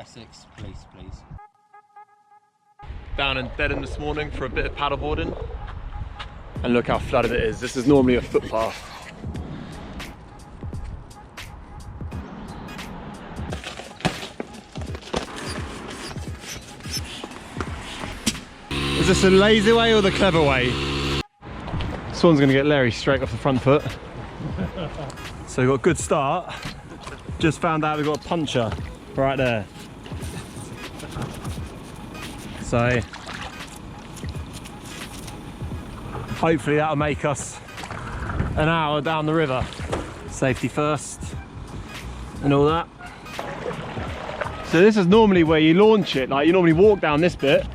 Essex police, please. Down in Dedham this morning for a bit of paddleboarding. And look how flooded it is. This is normally a footpath. Is this the lazy way or the clever way? This one's gonna get Larry straight off the front foot. So we've got a good start. Just found out we've got a puncher right there. So hopefully that'll make us an hour down the river. Safety first and all that. So this is normally where you launch it. Like you normally walk down this bit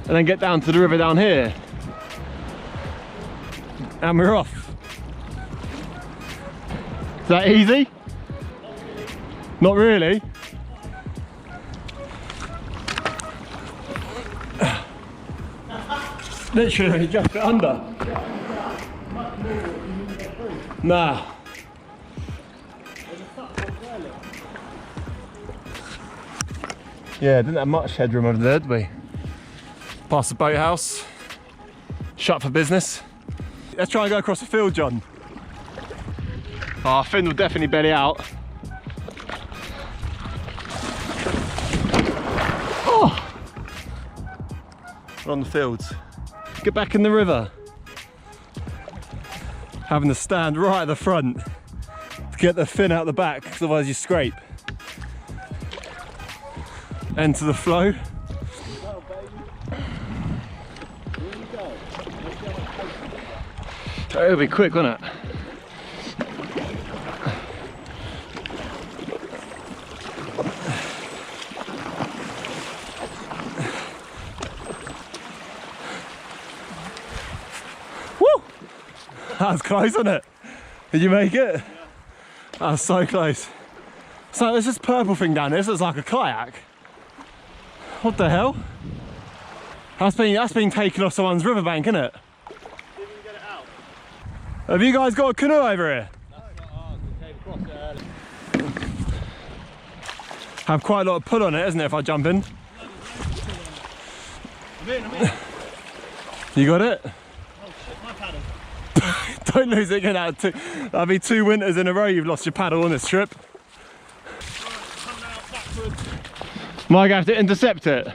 and then get down to the river down here. And we're off. Is that easy? Not really. Literally just under. Nah. Yeah, didn't have much headroom over there, did we? Past the boathouse. Shut for business. Let's try and go across the field, John. Oh, Finn will definitely belly out. Oh! We're on the fields. Get back in the river. Having to stand right at the front to get the fin out the back, because otherwise you scrape. Enter the flow. It'll be quick, won't it? Woo! That was close, wasn't it? Did you make it? Yeah. That was so close. So there's this purple thing down there. This looks like a kayak. What the hell? That's been taken off someone's riverbank, isn't it? Have you guys got a canoe over here? No, not ours. We came across it early. Have quite a lot of pull on it, isn't it, if I jump in? I'm in. You got it? Oh shit, my paddle. Don't lose it again. That'll be 2 winters in a row you've lost your paddle on this trip. Come out backwards. Might have to intercept it.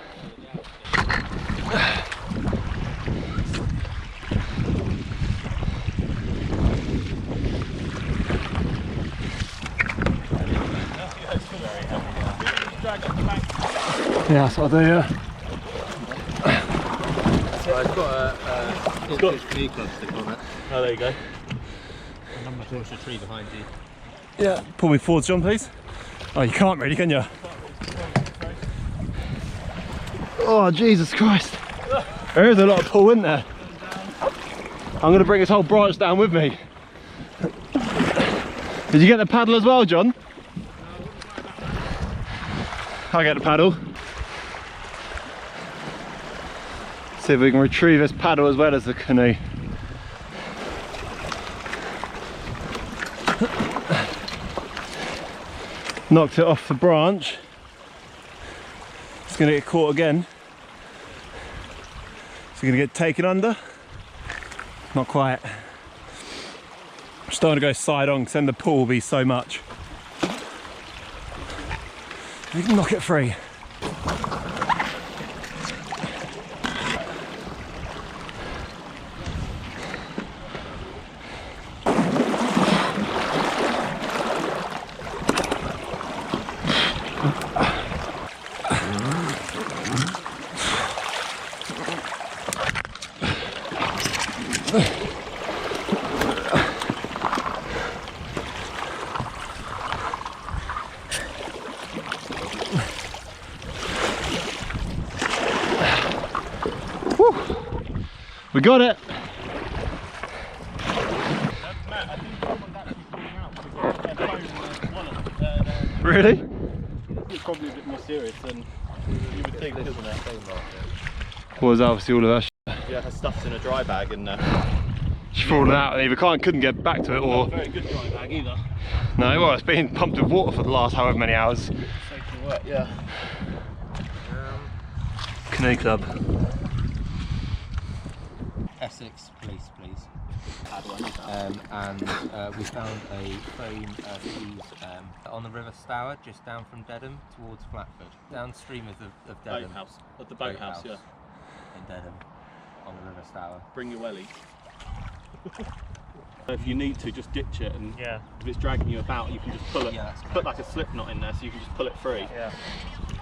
Yeah, that's what I do, yeah. So it's got a knee club stick on it. Oh, there you go. There's a tree behind you. Yeah, pull me forward, John, please. Oh, you can't really, can you? Oh, Jesus Christ. There is a lot of pull, isn't there? I'm going to bring this whole branch down with me. Did you get the paddle as well, John? I'll get the paddle. See if we can retrieve this paddle as well as the canoe. Knocked it off the branch. It's going to get caught again. It's going to get taken under. Not quite. I'm starting to go side on because then the pull will be so much. You can knock it free. We got it. Really? It's probably a bit more serious than you would think, isn't it? Well, it's obviously all of that shit. Yeah, her stuff's in a dry bag and she's fallen out and either couldn't get back to it or... Not a very good dry bag either. No, well, it's been pumped with water for the last however many hours. wet, yeah. Canoe club. Essex police, please. And We found a frame of these on the River Stour, just down from Dedham towards Flatford. Downstream of Dedham. boathouse. At the boathouse, yeah. In Dedham, on the River Stour. Bring your wellies. If you need to, just ditch it, and Yeah. if it's dragging you about, you can just pull it. Yeah, that's put like a slip knot in there, so you can just pull it free. Yeah.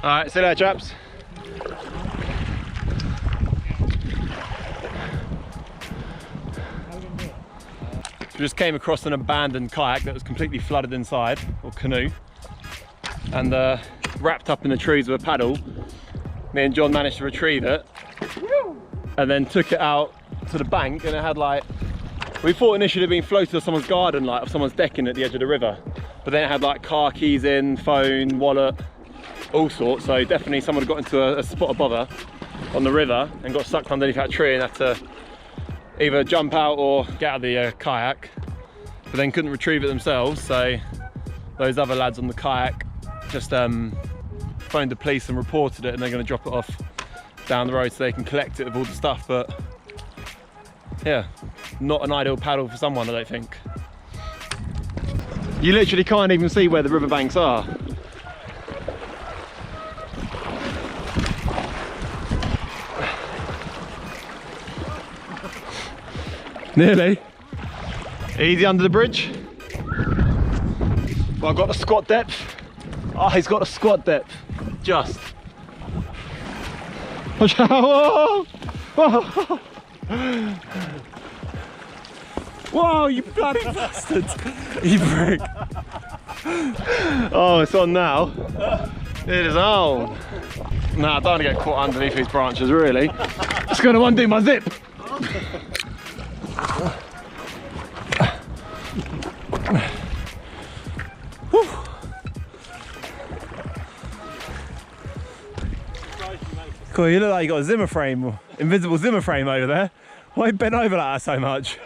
Alright, see you later, chaps. We just came across an abandoned kayak that was completely flooded inside, or canoe, and wrapped up in the trees with a paddle. Me and John managed to retrieve it, and then took it out to the bank, and it had like, we thought initially it had been floated to someone's garden, like of someone's decking at the edge of the river, but then it had like car keys in, phone, wallet, all sorts. So definitely someone had got into a spot above her on the river and got sucked underneath that tree and had to either jump out or get out of the kayak, but then couldn't retrieve it themselves. So those other lads on the kayak just phoned the police and reported it, and they're going to drop it off down the road so they can collect it with all the stuff. But yeah, not an ideal paddle for someone, I don't think. You literally can't even see where the riverbanks are. Nearly. Easy under the bridge. Well, I've got the squat depth. Oh, he's got a squat depth. Just. Watch out. Whoa! Whoa! Whoa, you bloody bastard! You prick. Oh, it's on now. It is on. Nah, I don't want to get caught underneath these branches, really. It's going to undo my zip. Cool, you look like you got a Zimmer frame, invisible Zimmer frame over there. Why you bent over like that so much?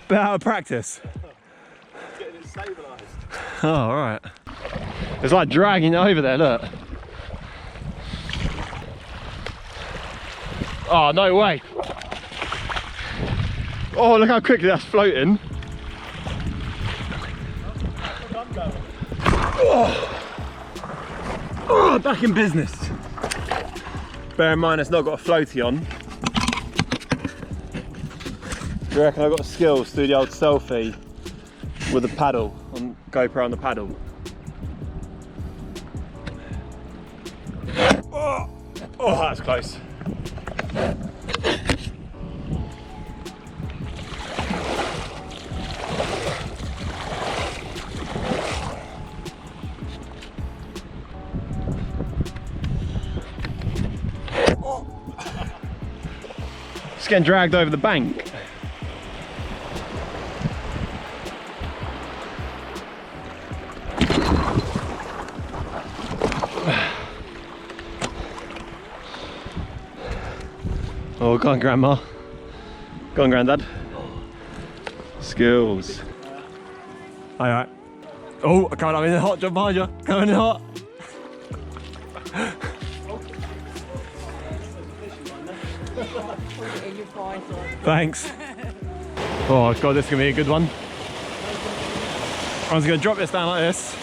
Bit out of practice. Getting it stabilised. Oh, alright. It's like dragging it over there, look. Oh, no way. Oh, look how quickly that's floating. Oh, back in business. Bear in mind it's not got a floaty on. Do you reckon I've got the skills to do the old selfie with a paddle, on GoPro on the paddle? Oh, oh, that's close. It's getting dragged over the bank. Oh, go on, Grandma. Go on, Grandad. Skills. Alright. Oh, coming up in the hot, jump behind you. Coming in hot. Thanks. Oh god, this is gonna be a good one. I'm just gonna drop this down like this.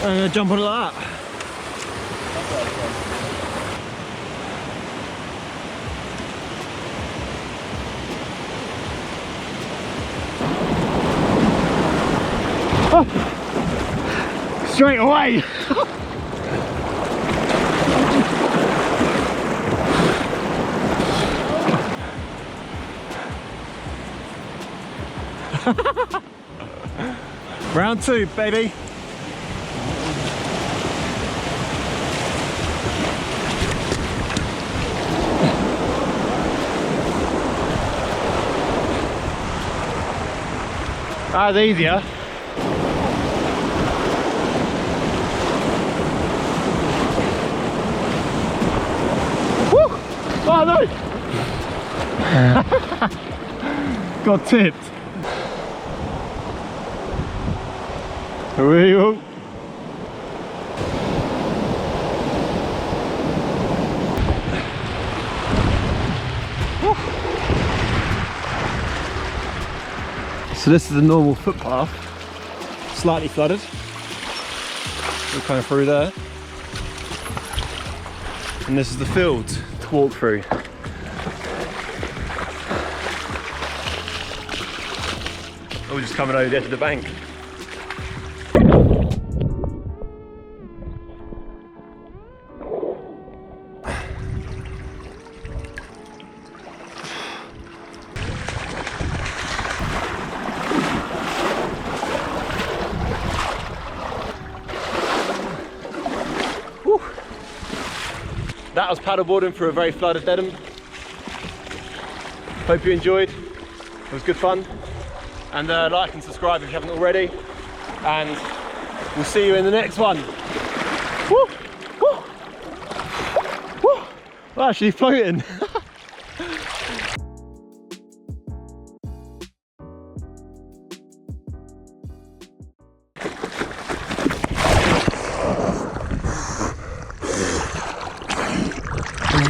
And I'm gonna jump on it like that. Oh. Straight away. Round two, baby. That was easier. Woo! Oh no! Got tipped. Here we go. So this is the normal footpath, slightly flooded. We're coming through there. And this is the field to walk through. Oh, we're just coming over the edge of the bank. That was paddleboarding for a very flooded Dedham. Hope you enjoyed. It was good fun. And like and subscribe if you haven't already. And we'll see you in the next one. Woo! Woo! Woo! We're actually floating.